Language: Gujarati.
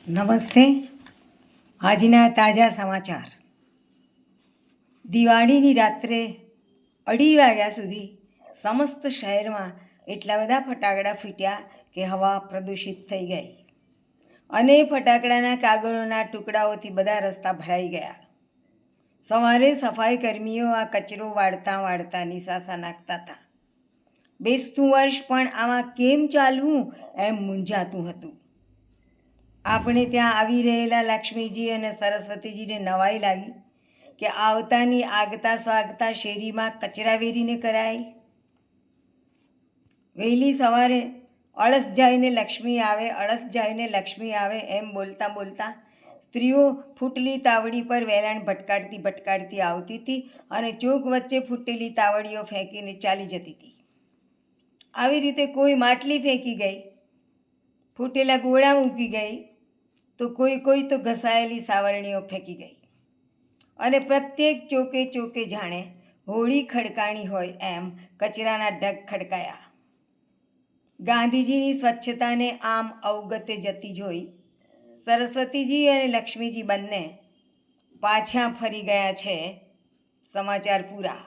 નમસ્તે. આજના તાજા સમાચાર. દિવાળીની રાત્રે 2:30 વાગ્યા સુધી સમસ્ત શહેરમાં એટલા બધા ફટાકડા ફૂટ્યા કે હવા પ્રદૂષિત થઈ ગઈ અને ફટાકડાના કાગળોના ટુકડાઓથી બધા રસ્તા ભરાઈ ગયા. સવારે સફાઈ કર્મીઓ આ કચરો વાળતા નિસાસા નાખતા હતા. બેસતું વર્ષ પણ આમાં કેમ ચાલવું એમ મૂંઝાતું હતું. આપણે ત્યાં આવી રહેલા લક્ષ્મીજી અને સરસ્વતીજીને નવાઈ લાગી કે આવતાની આગતા સ્વાગતા શેરીમાં કચરા વેરીને કરાય. વહેલી સવારે અળસ જાઈને લક્ષ્મી આવે એમ બોલતા સ્ત્રીઓ ફૂટેલી તાવડી પર વેલાણ ભટકાડતી આવતી હતી અને ચોક વચ્ચે ફૂટેલી તાવડીઓ ફેંકીને ચાલી જતી હતી. આવી રીતે કોઈ માટલી ફેંકી ગઈ, ફૂટેલા ગોળા મૂકી ગઈ, તો કોઈ તો ઘસાયેલી સાવરણીઓ ફેંકી ગઈ અને પ્રત્યેક ચોકે જાણે હોળી ખડકાણી હોય એમ કચરાના ઢગ ખડકાયા. ગાંધીજીની સ્વચ્છતાને આમ અવગતે જતી જોઈ સરસ્વતીજી અને લક્ષ્મીજી બંને પાછા ફરી ગયા છે. સમાચાર પૂરા.